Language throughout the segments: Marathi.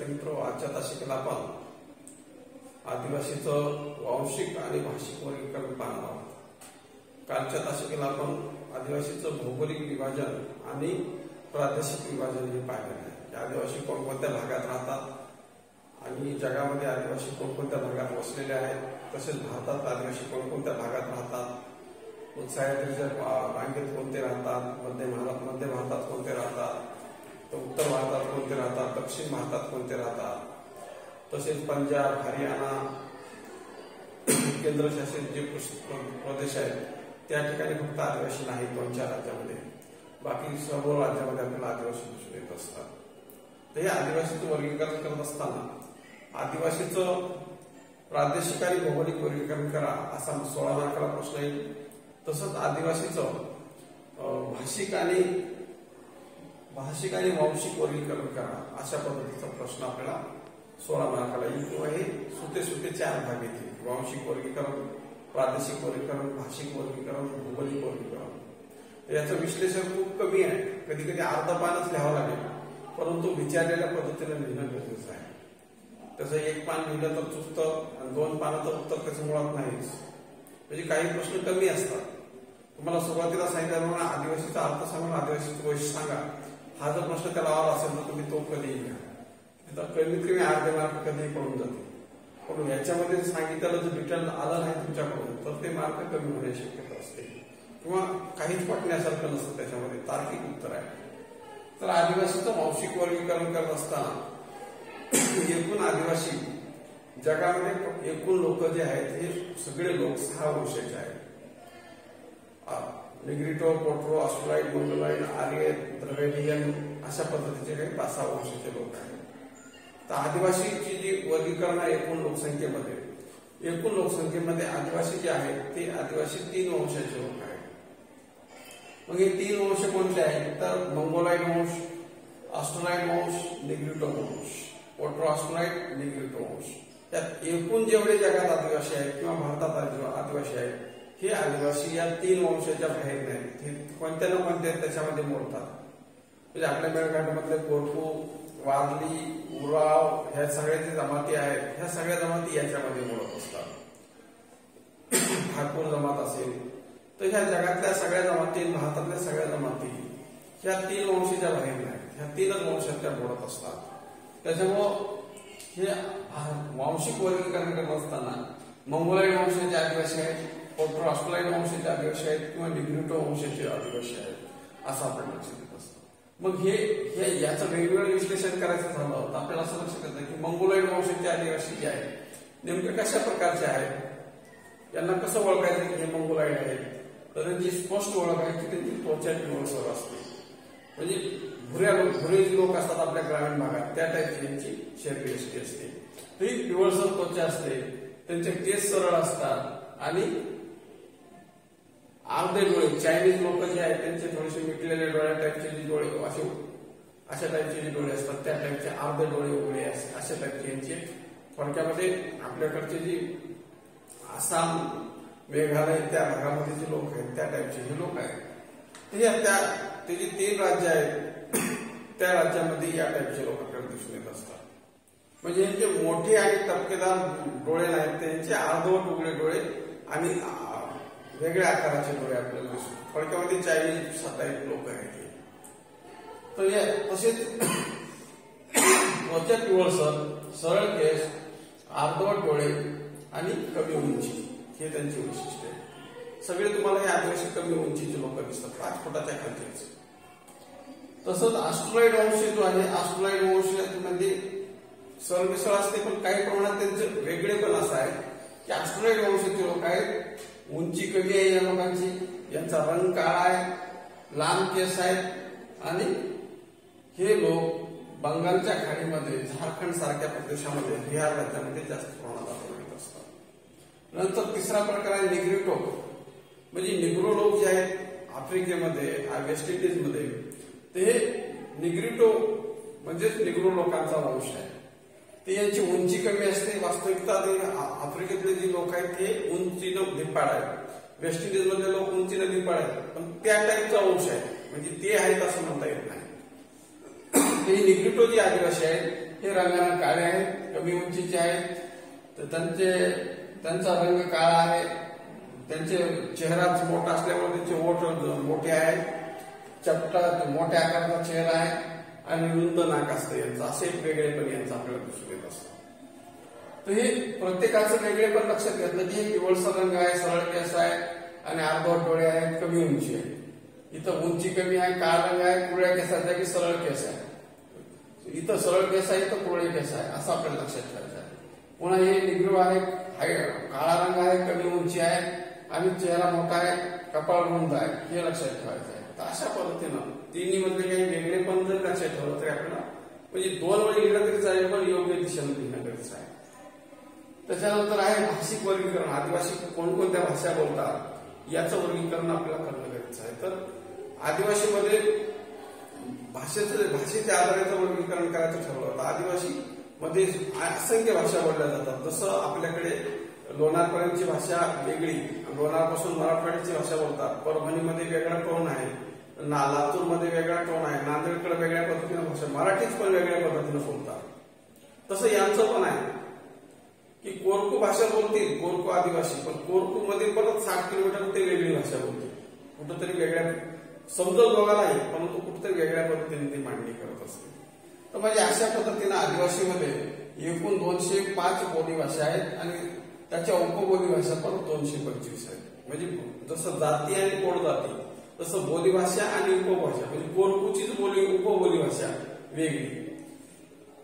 मित्र, आजच्या तासिकेला आपण आदिवासीचं वांशिक आणि भाषिक वर्गीकरण पाहणार आहोत. कालच्या तासिकेला आपण आदिवासीचं भौगोलिक विभाजन आणि प्रादेशिक विभाजन हे पाहिलेलं आहे. आदिवासी कोणकोणत्या भागात राहतात आणि जगामध्ये आदिवासी कोणकोणत्या भागात वसलेले आहेत, तसेच भारतात आदिवासी कोणकोणत्या भागात राहतात, सह्याद्रीच्या रांगेत कोणते राहतात, मध्य भारतात कोणते राहतात, तर उत्तर भारतात कोणते राहतात, दक्षिण भारतात कोणते राहतात, तसेच पंजाब, हरियाणा, केंद्रशासित जे प्रदेश आहेत त्या ठिकाणी फक्त आदिवासी नाही. 2-4 राज्यामध्ये, बाकी सर्व राज्यामध्ये आपल्याला आदिवासी दिसून येत असतात. तर हे आदिवासीचं वर्गीकरण करत असताना आदिवासीचं प्रादेशिक आणि भौगोलिक वर्गीकरण करा असा 16 मार्काला प्रश्न येईल. तसंच आदिवासीचं भाषिक आणि वांशिक वर्गीकरण करा अशा पद्धतीचा प्रश्न आपल्याला 16 मार्काला येईल. किंवा हे सुटे 4 भाग येतील: वांशिक वर्गीकरण, प्रादेशिक वर्गीकरण, भाषिक वर्गीकरण, भौगोलिक वर्गीकरण. याचं विश्लेषण खूप कमी आहे, कधी कधी अर्ध पानच लिहावं लागेल, परंतु विचारलेल्या पद्धतीने लिहिणं गरजेचं आहे. तसं 1 पान लिहिलं तर चुकतं आणि 2 पानाचं उत्तर त्याचं मुळात नाहीच. म्हणजे काही प्रश्न कमी असतात. तुम्हाला सुरुवातीला सांगितल्याप्रमाणे आदिवासीचा अर्थ सांगा, आदिवासीचं वैशिष्ट्य सांगा. हा जर प्रश्न त्याला आला असेल तर तुम्ही तो कधीही घ्या. कमीत कमी अर्धे मार्क कधीही पडून जाते. पण याच्यामध्ये सांगितलेलं जर डिटेल आलं नाही तुमच्याकडून तर ते मार्क कमी होण्याची शक्यता असते किंवा काहीच पटण्यासारखं नसतं त्याच्यामध्ये, तार्किक उत्तर आहे. तर आदिवासीचं वांशिक वर्गीकरण करत असताना एकूण आदिवासी जगामध्ये एकूण लोक जे आहेत हे सगळे लोक 6 वंशाचे आहेत. निग्रिटो, पोट्रो, ऑस्ट्रोलाइट, मंगोलाइट, आर्य, द्रविडियन अशा पद्धतीचे काही 5-6 वंशाचे लोक आहेत. तर आदिवासीची जी वर्गीकरण आहे एकूण लोकसंख्येमध्ये आदिवासी जे आहेत ते आदिवासी 3 वंशाचे लोक आहेत. मग हे 3 वंश कोणते आहेत तर मंगोलाइट वंश, ऑस्ट्रोलाइट वंश, निग्रिटो वंश, पोट्रो ऑस्ट्रोलाइट, निग्रिटो वंश. त्यात एकूण जेवढे जगात आदिवासी आहेत किंवा भारतात आदिवासी आहेत हे आदिवासी या 3 वंशाच्या बाहेर नाहीत. हे कोणत्या ना कोणत्या त्याच्यामध्ये मोडतात. म्हणजे आपल्या मेळघाटामधले कोरकू, वारली, उराव ह्या सगळ्या जे जमाती आहेत ह्या सगळ्या जमाती याच्यामध्ये मोडत असतात. ठाकूर जमात असेल तर ह्या जगातल्या सगळ्या जमाती, भारतातल्या सगळ्या जमाती ह्या 3 वंशाच्या बाहेर नाहीत. ह्या 3च वंशात त्या मोडत असतात. त्याच्यामुळं हे वांशिक वर्गीकरण करत असताना मंगोलाइट वंशाचे आदिवासी आहेत, पोट्रो ऑस्ट्रोलाइट वंशाचे आदिवासी आहेत किंवा निग्रिटो वंशाचे आदिवासी आहेत असं आपण लक्षात येत असतं. मग हे याचं वेगवेगळं विश्लेषण करायचं झालं तर आपल्याला असं लक्षात येतं की मंगोलाइट वंशाचे आदिवासी जे आहेत नेमके कशा प्रकारचे आहेत, यांना कसं ओळखायचं की हे मंगोलाइट आहेत. तर त्यांची स्पष्ट ओळख आहे की त्यांची त्वचा पिवळसर असते. म्हणजे भुरे जे लोक असतात आपल्या ग्रामीण भागात त्या टाईपची त्यांची शरीरयष्टी असते. ही पिवळसर त्वचा असते, त्यांचे केस सरळ असतात आणि अर्धे डोळे. चायनीज लोक जे आहेत त्यांचे थोडेसे मिटलेले डोळ्या टाईपचे जे डोळे अशा टाईपचे जे डोळे असतात त्या टाईपचे अर्धे डोळे उघडे अशा टाईपचे यांचे. थोडक्यामध्ये आपल्याकडचे जे आसाम, मेघालय त्या भागामध्ये जे लोक आहेत त्या टाईपचे हे लोक आहेत. ते जे 3 राज्य आहेत त्या राज्यामध्ये या टाईपचे लोक आपल्याला दिसून येत असतात. म्हणजे यांचे मोठे आणि टपकेदार डोळे नाहीत, त्यांचे अर्धवट उघडे डोळे आणि वेगळ्या आकाराचे डोळे आपल्याला दिसतात. थोडक्यामध्ये चायनीज टाईप लोक आहेत. तर तसेच त्वचा पिवळसर, सरळ केस, अर्धवट डोळे आणि कमी उंची हे त्यांचे वैशिष्ट्य आहे. सगळे तुम्हाला हे आदिवासी कमी उंचीचे लोक दिसतात, 5 फुटाच्या खालचेच. तसंच ऑस्ट्रोलाइट वंश जो आहे, ऑस्ट्रोलाइट वंशामध्ये सरमिसळ असते पण काही प्रमाणात त्यांचे वेगळे पण असं आहे की ऑस्ट्रोलाइट वंशाचे लोक आहेत, उंची कमी आहे या लोकांची, यांचा रंग काळा आहे, लांब केस आहेत आणि हे लोक बंगालच्या खाडीमध्ये, झारखंड सारख्या प्रदेशामध्ये, बिहार राज्यामध्ये जास्त प्रमाणात आढळून असतात. नंतर तिसरा प्रकार आहे निग्रिटो. म्हणजे निग्रो लोक जे आहेत आफ्रिकेमध्ये, वेस्ट इंडिजमध्ये, ते निग्रिटो म्हणजेच निग्रो लोकांचा वंश आहे. ते यांची उंची कमी असते. वास्तविकता ते आफ्रिकेतले जे लोक आहेत ते उंचीनं धिप्पाड आहेत. वेस्ट इंडिज मधले लोक उंचीनं धिप्पाड आहेत, पण त्या टाईपचा वंश आहे. म्हणजे ते आहेत असं म्हणता येत नाही. ते निग्रिटो जे आदिवासी आहेत हे रंगाने काळे आहेत, कमी उंचीचे आहेत, तर त्यांचा रंग काळा आहे, त्यांचे चेहराच मोठा असल्यामुळे त्यांचे ओठ मोठे आहेत, चपटा मोठ्या आकाराचा चेहरा आहे आणि रुंद नाक असतं यांचं, असे एक वेगळेपण यांचं आपल्याला दिसून येत असतं. तर हे प्रत्येकाचं वेगळेपण लक्षात घेतलं की हे पिवळसर रंग आहे, सरळ केस आहे आणि अर्धवट डोळे आहेत, कमी उंची आहे. इथं उंची कमी आहे, काळा रंग आहे, कुरळ्या केसाचा की सरळ केस आहे. इथं सरळ केस आहे, इथं कुरळे केस आहे, असं आपल्याला लक्षात ठेवायचं आहे. पुन्हा हे निग्रो आहे, काळा रंग आहे, कमी उंची आहे आणि चेहरा मोठा आहे, कपाळ रुंद आहे, हे लक्षात ठेवायचं आहे. तर अशा पद्धतीनं तिन्ही मधले काही वेगळेपण जर लक्षात ठेवलं तरी आपल्याला म्हणजे 2 वेळी लिहिलं तरी चालेल, पण योग्य दिशेने लिहिणं गरजेचं आहे. त्याच्यानंतर आहे भाषिक वर्गीकरण. आदिवासी कोणकोणत्या भाषा बोलतात याचं वर्गीकरण आपल्याला करणं गरजेचं आहे. तर आदिवासीमध्ये भाषेच्या आधाराचं वर्गीकरण करायचं ठरवलं होतं. आदिवासी मध्ये असंख्य भाषा बोलल्या जातात. जसं आपल्याकडे लोणारपर्यंतची भाषा वेगळी, लोणारपासून मराठवाड्याची भाषा बोलतात, परभणीमध्ये वेगळा टोन आहे, लातूरमध्ये वेगळा टोन आहे, नांदेडकडे वेगळ्या पद्धतीने भाषा, मराठीच पण वेगळ्या पद्धतीने बोलतात. तसं यांचं पण आहे की कोरकू भाषा बोलतील, कोरकू आदिवासी, पण कोरकू मध्ये परत 60 किलोमीटर ते वेगळी भाषा बोलतील, कुठंतरी वेगळ्या समजत बघायलाही, परंतु कुठेतरी वेगळ्या पद्धतीने ती मांडणी करत असते. तर म्हणजे अशा पद्धतीने आदिवासीमध्ये एकूण 205 बोली भाषा आहेत आणि त्याच्या उपबोली भाषा पण 225 आहेत. म्हणजे जसं जाती आणि कोड जाती तसं बोली भाषा आणि उपभाषा, म्हणजे कोरकूचीच बोली उपबोली भाषा वेगळी,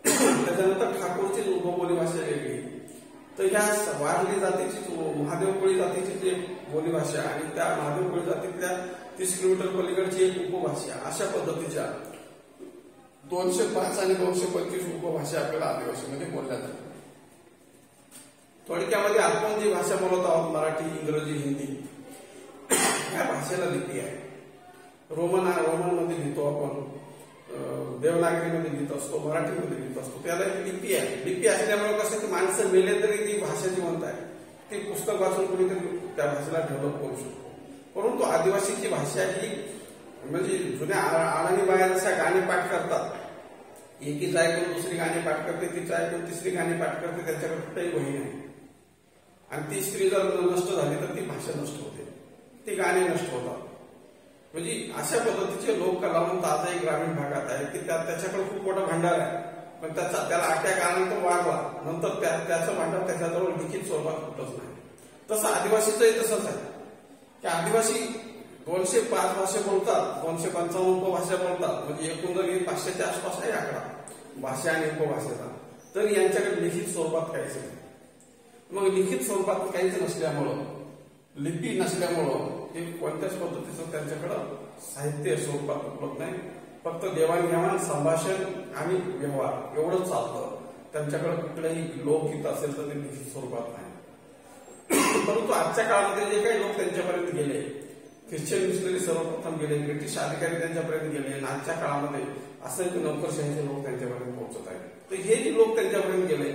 त्याच्यानंतर ठाकूरचीच उपबोली भाषा वेगळी. तर ह्या वारली जातीची महादेव कोळी जातीची जी बोली भाषा आणि त्या महादेव कोळी जातीतल्या 30 किलोमीटर पलीकडची एक उपभाषा, अशा पद्धतीच्या 205 आणि 225 उपभाषा आपल्याला आदिवासीमध्ये बोलल्या जातात. थोडक्यामध्ये आपण जी भाषा बोलत आहोत, मराठी, इंग्रजी, हिंदी, या भाषेला लिपी आहे. रोमनमध्ये लिहितो आपण, देवनागरीमध्ये लिहित असतो, मराठीमध्ये लिहित असतो, त्याला एक लिपी आहे. लिपी असल्यामुळे कसं की माणसं मेले तरी ती भाषा जिवंत आहे, ती पुस्तक वाचून कोणीतरी त्या भाषेला डेव्हलप करू शकतो. परंतु आदिवासीची भाषा ही म्हणजे जुन्या अडाणी बाया जशा गाणी पाठ करतात, एकीच ऐकून दुसरी गाणी पाठ करते, तिचं ऐकून तिसरी गाणी पाठ करते, त्याच्याकडे कुठेही वही नाही, आणि ती स्त्री जर नष्ट झाली तर ती भाषा नष्ट होते, ती गाणी नष्ट होतात. म्हणजे अशा पद्धतीचे लोक कलावंत आजही ग्रामीण भागात आहे की त्याच्याकडे खूप मोठा भांडार आहे, पण त्याला आख्या काळानंतर वाढला, नंतर त्याचं भांडार त्याच्याजवळ लिखित स्वरूपात कुठंच नाही. तसं आदिवासीचंही तसंच आहे की आदिवासी 205 भाषा बोलतात, 255 उपभाषा बोलतात, म्हणजे एकूण जर 500च्या आसपास आहे आकडा भाषा आणि उपभाषेचा, तर यांच्याकडे लिखित स्वरूपात काहीच नाही. मग लिखित स्वरूपात काहीच नसल्यामुळं, लिपी नसल्यामुळं हे कोणत्याच पद्धतीचं त्यांच्याकडं साहित्य स्वरूपात उपलब्ध नाही. फक्त देवाणघेवाण, संभाषण आणि व्यवहार एवढंच चालतं. त्यांच्याकडे कुठलंही लोकगीत असेल तर ते लिखित स्वरूपात नाही. परंतु आजच्या काळामध्ये जे काही लोक त्यांच्यापर्यंत गेले, ख्रिश्चन मिशनरी सर्वप्रथम गेले, ब्रिटिश अधिकारी त्यांच्यापर्यंत गेले, आणि आजच्या काळामध्ये असंख्य नोकरशाहीचे लोक त्यांच्यापर्यंत पोहोचत आहेत. तर हे जे लोक त्यांच्यापर्यंत गेले,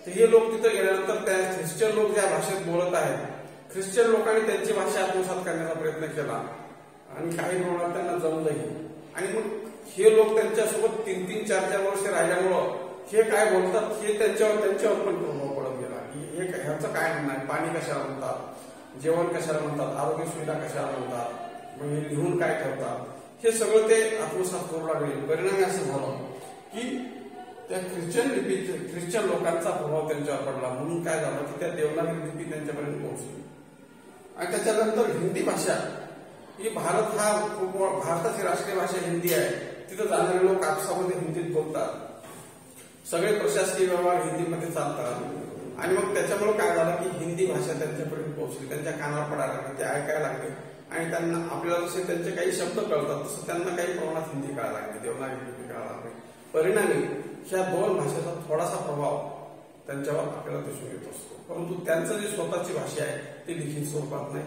तर हे लोक तिथं गेल्यानंतर त्या ख्रिश्चन लोक ज्या भाषेत बोलत आहेत, ख्रिश्चन लोकांनी त्यांची भाषा आत्मसात करण्याचा प्रयत्न केला आणि काही प्रमाणात त्यांना जमलंही. आणि मग हे लोक त्यांच्यासोबत 3-3, 4-4 वर्ष राहिल्यामुळं हे काय बोलतात हे त्यांच्यावर पण प्रभाव पडत गेला. हे ह्याचं काय म्हणणं, पाणी कशाला म्हणतात, जेवण कशाला म्हणतात, आरोग्य सुविधा कशाला म्हणतात, मग हे लिहून काय ठेवतात, हे सगळं ते आत्मसात करू लागले. परिणामी असं झालं की त्या ख्रिश्चन लोकांचा प्रभाव त्यांच्यावर पडला. म्हणून काय झालं की त्या देवनागरी लिपी त्यांच्यापर्यंत पोहोचली. आणि त्याच्यानंतर हिंदी भाषा ही भारताची राष्ट्रीय भाषा हिंदी आहे. तिथं जाणारे लोक आपसामध्ये हिंदीत बोलतात, सगळे प्रशासकीय व्यवहार हिंदीमध्ये चालतात. आणि मग त्याच्यामुळे काय झालं की हिंदी भाषा त्यांच्यापर्यंत पोहोचली, त्यांच्या कानावर पडायला लागली, ते ऐकायला लागले. आणि त्यांना आपल्याला जसे त्यांचे काही शब्द कळतात तसं त्यांना काही प्रमाणात हिंदी कळायला लागली, देवनागरी लिपी कळायला लागली. परिणामी ह्या 2 भाषेचा थोडासा प्रभाव त्यांच्यावर आपल्याला दिसून येत असतो. परंतु त्यांचं जी स्वतःची भाषा आहे ती लिखित स्वरूपात नाही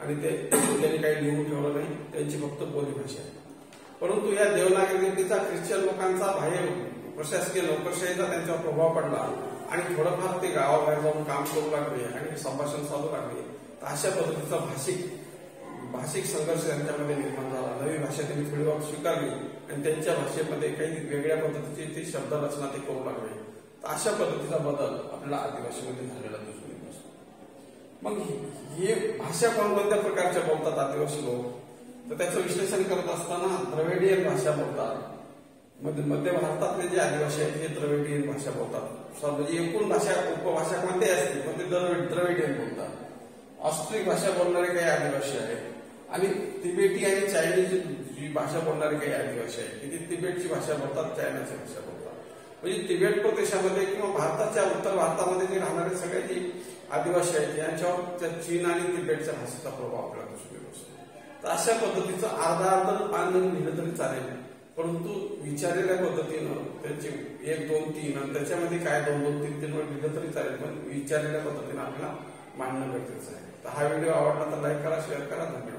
आणि त्यांनी काही लिहून ठेवलं नाही, त्यांची फक्त बोली भाषा आहे. परंतु या देवनागरी लिपीचा ख्रिश्चन लोकांचा बाहेर प्रशासकीय नोकरशाहीचा त्यांच्यावर प्रभाव पडला आणि थोडंफार ते गावाबाहेर जाऊन काम करू लागले आणि संभाषण चालू लागले. तर अशा पद्धतीचा भाषिक संघर्ष त्यांच्यामध्ये निर्माण झाला. नवी भाषा भाषेने थोडी वाट स्वीकारली आणि त्यांच्या भाषेमध्ये काही वेगळ्या पद्धतीची ती शब्दरचना ते करू लागले. तर अशा पद्धतीचा बदल आपल्याला आदिवासीमध्ये झालेला दिसून येत असतो. मग हे भाषा कोणत्या प्रकारच्या बोलतात आदिवासी लोक, तर त्याचं विश्लेषण करत असताना द्रविडियन भाषा बोलतात. मध्य भारतातले जे आदिवासी आहेत हे द्रविडियन भाषा बोलतात. म्हणजे एकूण भाषा उपभाषा कोणत्याही असतील पण ते द्रविडियन बोलतात. ऑस्ट्रिक भाषा बोलणारे काही आदिवासी आहेत आणि तिबेटी आणि चायनीज जी भाषा बोलणारे काही आदिवासी आहेत की ते तिबेटची भाषा बोलतात, चायनाची भाषा बोलतात. म्हणजे तिबेट प्रदेशामध्ये किंवा भारताच्या उत्तर भारतामध्ये जे राहणारे सगळे जे आदिवासी आहेत यांच्यावर चीन आणि तिबेटच्या भाषेचा प्रभाव आपल्याला दिसून येत असतो. तर अशा पद्धतीचं अर्धा पान लिहिलं तरी चालेल, परंतु विचारलेल्या पद्धतीनं त्यांचे 1, 2, 3 आणि त्याच्यामध्ये काय 2, 2, 3 वर लिहिलं तरी चालेल, पण विचारलेल्या पद्धतीनं आपल्याला मांडणं गरजेचं आहे. तर हा व्हिडिओ आवडला तर लाईक करा, शेअर करा. धन्यवाद.